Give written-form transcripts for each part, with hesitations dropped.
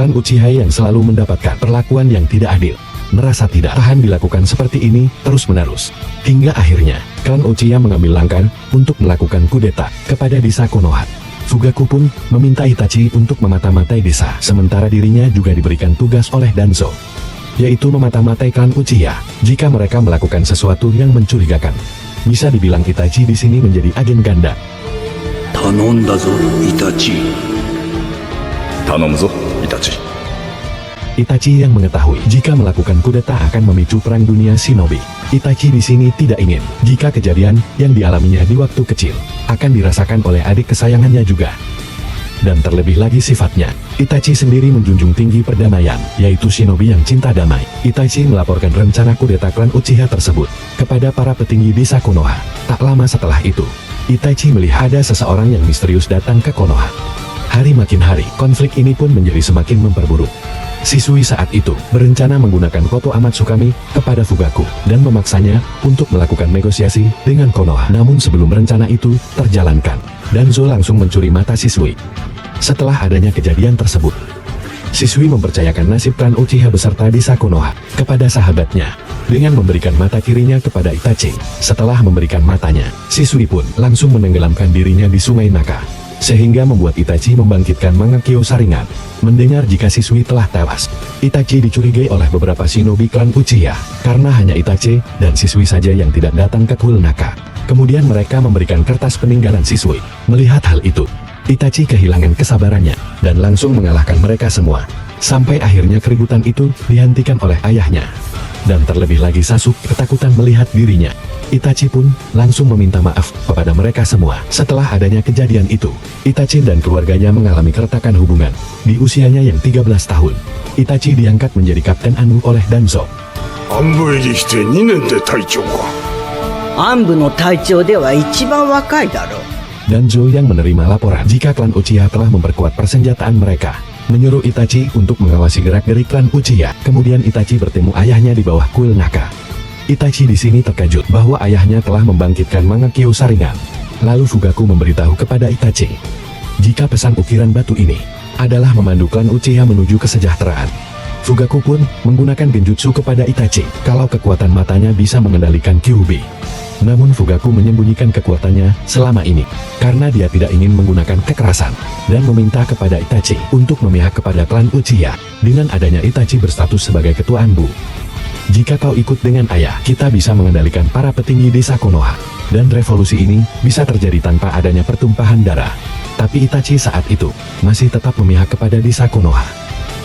Klan Uchiha yang selalu mendapatkan perlakuan yang tidak adil, merasa tidak tahan dilakukan seperti ini terus-menerus. Hingga akhirnya, klan Uchiha mengambil langkah untuk melakukan kudeta kepada desa Konoha. Fugaku pun meminta Itachi untuk memata-matai desa, sementara dirinya juga diberikan tugas oleh Danzo, yaitu memata-matai klan Uchiha jika mereka melakukan sesuatu yang mencurigakan. Bisa dibilang Itachi di sini menjadi agen ganda. Tanomda zo, Itachi. Tanom zo, Itachi. Itachi yang mengetahui jika melakukan kudeta akan memicu perang dunia shinobi. Itachi di sini tidak ingin jika kejadian yang dialaminya di waktu kecil akan dirasakan oleh adik kesayangannya juga. Dan terlebih lagi sifatnya, Itachi sendiri menjunjung tinggi perdamaian, yaitu shinobi yang cinta damai. Itachi melaporkan rencana kudeta klan Uchiha tersebut kepada para petinggi desa Konoha. Tak lama setelah itu, Itachi melihat ada seseorang yang misterius datang ke Konoha. Hari makin hari, konflik ini pun menjadi semakin memperburuk. Shisui saat itu berencana menggunakan Koto Amatsukami kepada Fugaku dan memaksanya untuk melakukan negosiasi dengan Konoha. Namun sebelum rencana itu terjalankan, Danzo langsung mencuri mata Shisui. Setelah adanya kejadian tersebut, Shisui mempercayakan nasib klan Uchiha beserta desa Konoha kepada sahabatnya dengan memberikan mata kirinya kepada Itachi. Setelah memberikan matanya, Shisui pun langsung menenggelamkan dirinya di Sungai Naka, sehingga membuat Itachi membangkitkan Mangekyo Sharingan. Mendengar jika Shisui telah tewas, Itachi dicurigai oleh beberapa shinobi klan Uchiha, karena hanya Itachi dan Shisui saja yang tidak datang ke kuil Naka. Kemudian mereka memberikan kertas peninggalan Shisui. Melihat hal itu, Itachi kehilangan kesabarannya, dan langsung mengalahkan mereka semua. Sampai akhirnya keributan itu dihentikan oleh ayahnya. Dan terlebih lagi Sasuke ketakutan melihat dirinya. Itachi pun langsung meminta maaf kepada mereka semua. Setelah adanya kejadian itu, Itachi dan keluarganya mengalami keretakan hubungan. Di usianya yang 13 tahun, Itachi diangkat menjadi Kapten Anbu oleh Danzo. 暗部入りして2年で隊長か。暗部の隊長では一番若いだろう。 Danzo yang menerima laporan jika klan Uchiha telah memperkuat persenjataan mereka, menyuruh Itachi untuk mengawasi gerak-gerik klan Uchiha. Kemudian Itachi bertemu ayahnya di bawah kuil Naka. Itachi di sini terkejut bahwa ayahnya telah membangkitkan Mangekyo Sharingan. Lalu Fugaku memberitahu kepada Itachi jika pesan ukiran batu ini adalah memandu klan Uchiha menuju kesejahteraan. Fugaku pun menggunakan genjutsu kepada Itachi kalau kekuatan matanya bisa mengendalikan Kyuubi. Namun Fugaku menyembunyikan kekuatannya selama ini karena dia tidak ingin menggunakan kekerasan dan meminta kepada Itachi untuk memihak kepada klan Uchiha dengan adanya Itachi berstatus sebagai ketua Anbu. Jika kau ikut dengan ayah, kita bisa mengendalikan para petinggi desa Konoha, dan revolusi ini bisa terjadi tanpa adanya pertumpahan darah. Tapi Itachi saat itu masih tetap memihak kepada desa Konoha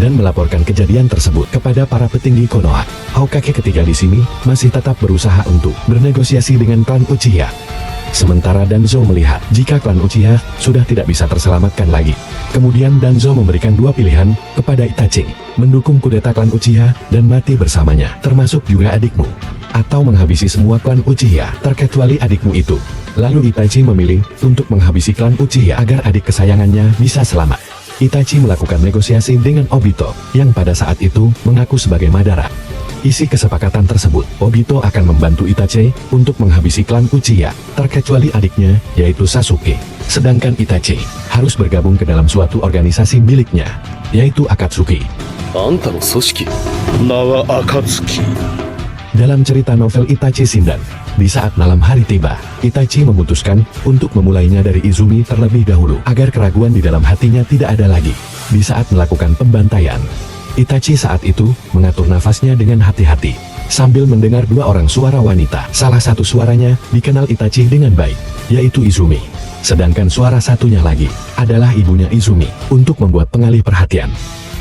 dan melaporkan kejadian tersebut kepada para petinggi Konoha. Hokage ketiga di sini masih tetap berusaha untuk bernegosiasi dengan klan Uchiha. Sementara Danzo melihat jika klan Uchiha sudah tidak bisa terselamatkan lagi. Kemudian Danzo memberikan dua pilihan kepada Itachi, mendukung kudeta klan Uchiha dan mati bersamanya, termasuk juga adikmu, atau menghabisi semua klan Uchiha, terkecuali adikmu itu. Lalu Itachi memilih untuk menghabisi klan Uchiha agar adik kesayangannya bisa selamat. Itachi melakukan negosiasi dengan Obito, yang pada saat itu mengaku sebagai Madara. Isi kesepakatan tersebut, Obito akan membantu Itachi untuk menghabisi klan Uchiha, terkecuali adiknya, yaitu Sasuke. Sedangkan Itachi harus bergabung ke dalam suatu organisasi miliknya, yaitu Akatsuki. あんたの組織、名は暁。 Dalam cerita novel Itachi Shinden, di saat malam hari tiba, Itachi memutuskan untuk memulainya dari Izumi terlebih dahulu, agar keraguan di dalam hatinya tidak ada lagi. Di saat melakukan pembantaian, Itachi saat itu mengatur nafasnya dengan hati-hati, sambil mendengar dua orang suara wanita. Salah satu suaranya dikenal Itachi dengan baik, yaitu Izumi. Sedangkan suara satunya lagi adalah ibunya Izumi. Untuk membuat pengalih perhatian,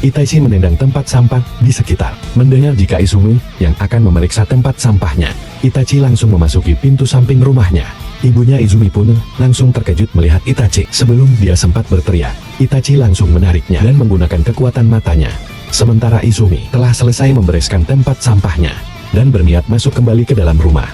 Itachi menendang tempat sampah di sekitar. Mendengar jika Izumi yang akan memeriksa tempat sampahnya, Itachi langsung memasuki pintu samping rumahnya. Ibunya Izumi pun langsung terkejut melihat Itachi. Sebelum dia sempat berteriak, Itachi langsung menariknya dan menggunakan kekuatan matanya. Sementara Izumi telah selesai membereskan tempat sampahnya dan berniat masuk kembali ke dalam rumah.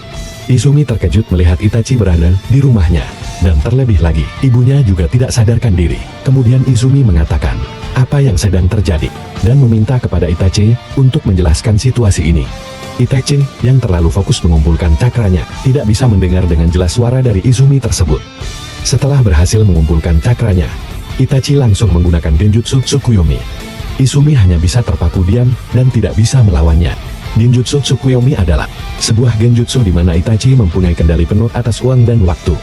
Izumi terkejut melihat Itachi berada di rumahnya, dan terlebih lagi, ibunya juga tidak sadarkan diri. Kemudian Izumi mengatakan apa yang sedang terjadi, dan meminta kepada Itachi untuk menjelaskan situasi ini. Itachi yang terlalu fokus mengumpulkan cakranya, tidak bisa mendengar dengan jelas suara dari Izumi tersebut. Setelah berhasil mengumpulkan cakranya, Itachi langsung menggunakan genjutsu Tsukuyomi. Izumi hanya bisa terpaku diam dan tidak bisa melawannya. Genjutsu Tsukuyomi adalah sebuah genjutsu di mana Itachi mempunyai kendali penuh atas uang dan waktu.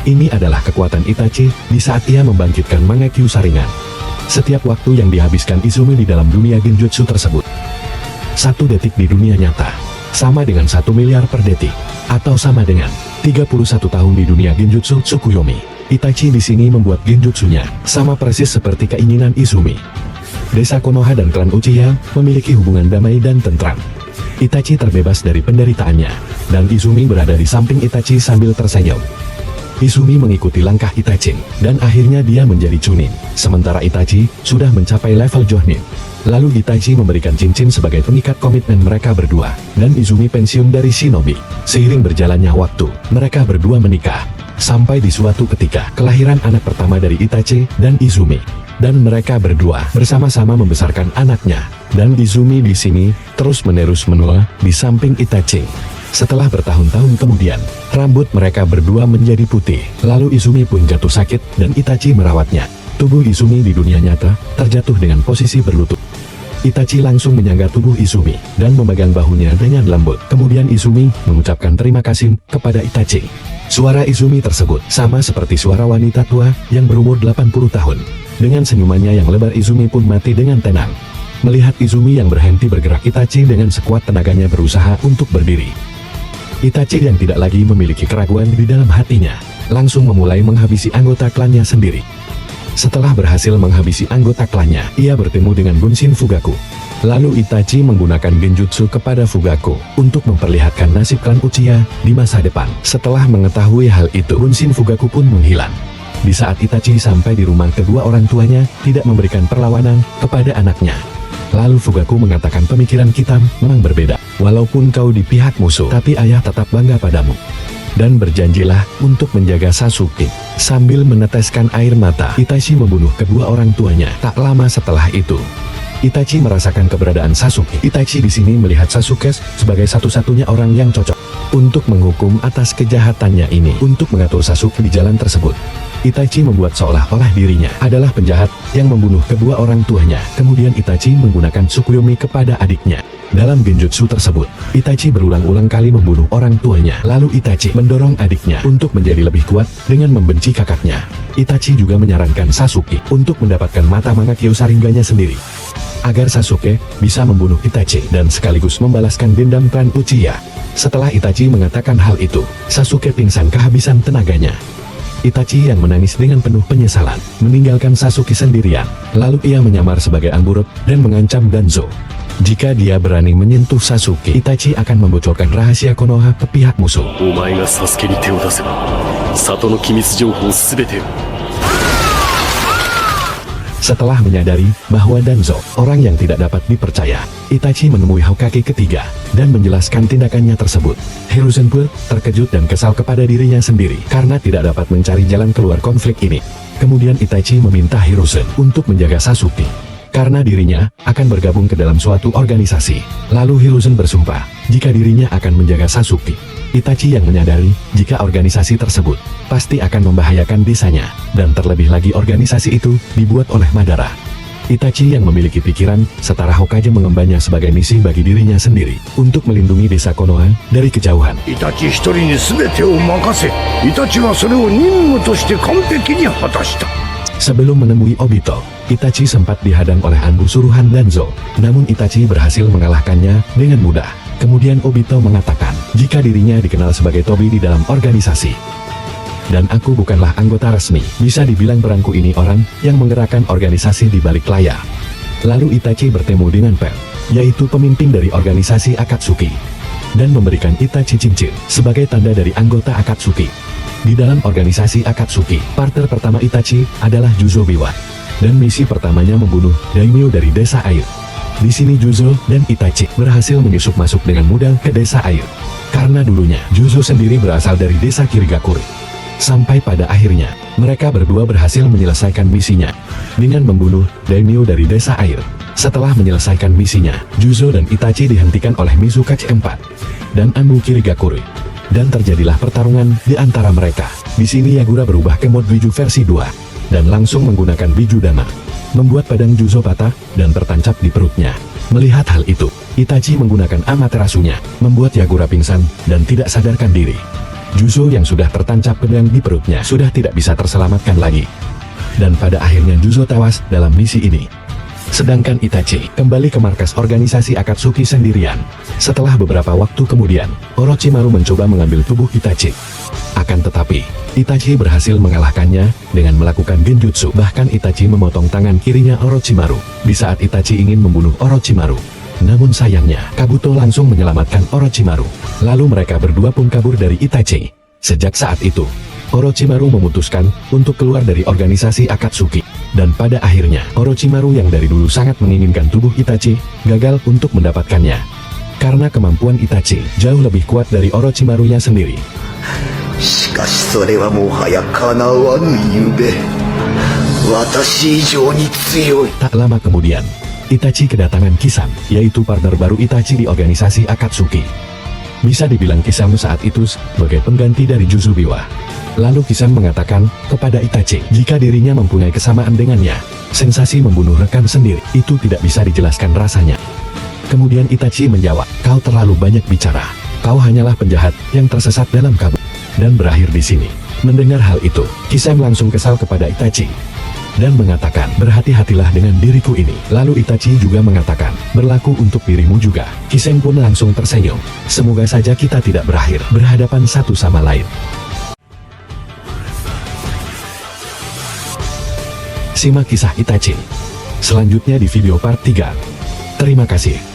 Ini adalah kekuatan Itachi di saat ia membangkitkan Mangekyo Sharingan. Setiap waktu yang dihabiskan Izumi di dalam dunia genjutsu tersebut, 1 detik di dunia nyata sama dengan 1 miliar per detik, atau sama dengan 31 tahun di dunia genjutsu Tsukuyomi. Itachi di sini membuat genjutsunya sama persis seperti keinginan Izumi. Desa Konoha dan klan Uchiha memiliki hubungan damai dan tentram. Itachi terbebas dari penderitaannya, dan Izumi berada di samping Itachi sambil tersenyum. Izumi mengikuti langkah Itachi, dan akhirnya dia menjadi Chunin, sementara Itachi sudah mencapai level Jonin. Lalu Itachi memberikan cincin sebagai pengikat komitmen mereka berdua, dan Izumi pensiun dari shinobi. Seiring berjalannya waktu, mereka berdua menikah. Sampai di suatu ketika, kelahiran anak pertama dari Itachi dan Izumi. Dan mereka berdua bersama-sama membesarkan anaknya. Dan Izumi di sini terus-menerus menua di samping Itachi. Setelah bertahun-tahun kemudian, rambut mereka berdua menjadi putih. Lalu Izumi pun jatuh sakit dan Itachi merawatnya. Tubuh Izumi di dunia nyata terjatuh dengan posisi berlutut. Itachi langsung menyangga tubuh Izumi dan memegang bahunya dengan lembut. Kemudian Izumi mengucapkan terima kasih kepada Itachi. Suara Izumi tersebut sama seperti suara wanita tua yang berumur 80 tahun. Dengan senyumannya yang lebar, Izumi pun mati dengan tenang. Melihat Izumi yang berhenti bergerak, Itachi dengan sekuat tenaganya berusaha untuk berdiri. Itachi yang tidak lagi memiliki keraguan di dalam hatinya, langsung memulai menghabisi anggota klannya sendiri. Setelah berhasil menghabisi anggota klannya, ia bertemu dengan Bunshin Fugaku. Lalu Itachi menggunakan genjutsu kepada Fugaku untuk memperlihatkan nasib klan Uchiha di masa depan. Setelah mengetahui hal itu, Bunshin Fugaku pun menghilang. Di saat Itachi sampai di rumah, kedua orang tuanya tidak memberikan perlawanan kepada anaknya. Lalu Fugaku mengatakan, pemikiran kita memang berbeda. Walaupun kau di pihak musuh, tapi ayah tetap bangga padamu. Dan berjanjilah untuk menjaga Sasuke. Sambil meneteskan air mata, Itachi membunuh kedua orang tuanya. Tak lama setelah itu, Itachi merasakan keberadaan Sasuke. Itachi di sini melihat Sasuke sebagai satu-satunya orang yang cocok untuk menghukum atas kejahatannya ini. Untuk mengatur Sasuke di jalan tersebut, Itachi membuat seolah-olah dirinya adalah penjahat yang membunuh kedua orang tuanya. Kemudian Itachi menggunakan Tsukuyomi kepada adiknya. Dalam genjutsu tersebut, Itachi berulang-ulang kali membunuh orang tuanya. Lalu Itachi mendorong adiknya untuk menjadi lebih kuat dengan membenci kakaknya. Itachi juga menyarankan Sasuke untuk mendapatkan mata Mangekyo Sharingannya sendiri, agar Sasuke bisa membunuh Itachi dan sekaligus membalaskan dendam klan Uchiha. Setelah Itachi mengatakan hal itu, Sasuke pingsan kehabisan tenaganya. Itachi yang menangis dengan penuh penyesalan meninggalkan Sasuke sendirian. Lalu ia menyamar sebagai Anburot dan mengancam Danzo. Jika dia berani menyentuh Sasuke, Itachi akan membocorkan rahasia Konoha ke pihak musuh. Setelah menyadari bahwa Danzo orang yang tidak dapat dipercaya, Itachi menemui Hokage ketiga dan menjelaskan tindakannya tersebut. Hiruzen pun terkejut dan kesal kepada dirinya sendiri karena tidak dapat mencari jalan keluar konflik ini. Kemudian Itachi meminta Hiruzen untuk menjaga Sasuke karena dirinya akan bergabung ke dalam suatu organisasi. Lalu Hiruzen bersumpah jika dirinya akan menjaga Sasuke. Itachi yang menyadari jika organisasi tersebut pasti akan membahayakan desanya, dan terlebih lagi organisasi itu dibuat oleh Madara. Itachi yang memiliki pikiran setara Hokage mengembannya sebagai misi bagi dirinya sendiri untuk melindungi desa Konoha dari kejauhan. イタチ一人に全てを任せ、イタチはそれを任務として完璧に果たした。 Sebelum menemui Obito, Itachi sempat dihadang oleh Anbu suruhan Danzo, namun Itachi berhasil mengalahkannya dengan mudah. Kemudian Obito mengatakan jika dirinya dikenal sebagai Tobi di dalam organisasi. Dan aku bukanlah anggota resmi, bisa dibilang peranku ini orang yang menggerakkan organisasi di balik layar. Lalu Itachi bertemu dengan Pen, yaitu pemimpin dari organisasi Akatsuki, dan memberikan Itachi cincin sebagai tanda dari anggota Akatsuki. Di dalam organisasi Akatsuki, partner pertama Itachi adalah Juzo Biwa, dan misi pertamanya membunuh daimyo dari desa air. Di sini Juzo dan Itachi berhasil menyusup masuk dengan mudah ke desa air, karena dulunya Juzo sendiri berasal dari desa Kirigakure. Sampai pada akhirnya, mereka berdua berhasil menyelesaikan misinya dengan membunuh daimyo dari desa air. Setelah menyelesaikan misinya, Juzo dan Itachi dihentikan oleh Mizukage 4 dan Anbu Kirigakure. Dan terjadilah pertarungan di antara mereka. Di sini Yagura berubah ke mode Biju versi 2 dan langsung menggunakan Biju Dama. membuat pedang Juzo patah dan tertancap di perutnya. Melihat hal itu, Itachi menggunakan Amaterasunya, membuat Yagura pingsan dan tidak sadarkan diri. Juzo yang sudah tertancap pedang di perutnya sudah tidak bisa terselamatkan lagi. Dan pada akhirnya Juzo tewas dalam misi ini. Sedangkan Itachi kembali ke markas organisasi Akatsuki sendirian. Setelah beberapa waktu kemudian, Orochimaru mencoba mengambil tubuh Itachi. Akan tetapi, Itachi berhasil mengalahkannya dengan melakukan genjutsu. Bahkan Itachi memotong tangan kirinya Orochimaru di saat Itachi ingin membunuh Orochimaru. Namun sayangnya, Kabuto langsung menyelamatkan Orochimaru. Lalu mereka berdua pun kabur dari Itachi. Sejak saat itu, Orochimaru memutuskan untuk keluar dari organisasi Akatsuki. Dan pada akhirnya, Orochimaru yang dari dulu sangat menginginkan tubuh Itachi, gagal untuk mendapatkannya. Karena kemampuan Itachi jauh lebih kuat dari Orochimarunya sendiri. しかしそれはもはや叶わぬ夢。私以上に強い。 Tak lama kemudian, Itachi kedatangan Kisame, yaitu partner baru Itachi di organisasi Akatsuki. Bisa dibilang Kisame saat itu sebagai pengganti dari Juzubiwa. Lalu Kisame mengatakan kepada Itachi jika dirinya mempunyai kesamaan dengannya. Sensasi membunuh rekan sendiri itu tidak bisa dijelaskan rasanya. Kemudian Itachi menjawab, kau terlalu banyak bicara. Kau hanyalah penjahat yang tersesat dalam kabut. Dan berakhir di sini. Mendengar hal itu, Kisame langsung kesal kepada Itachi dan mengatakan, berhati-hatilah dengan diriku ini. Lalu Itachi juga mengatakan, berlaku untuk dirimu juga. Kisame pun langsung tersenyum. Semoga saja kita tidak berakhir berhadapan satu sama lain. Simak kisah Itachi selanjutnya di video part 3. Terima kasih.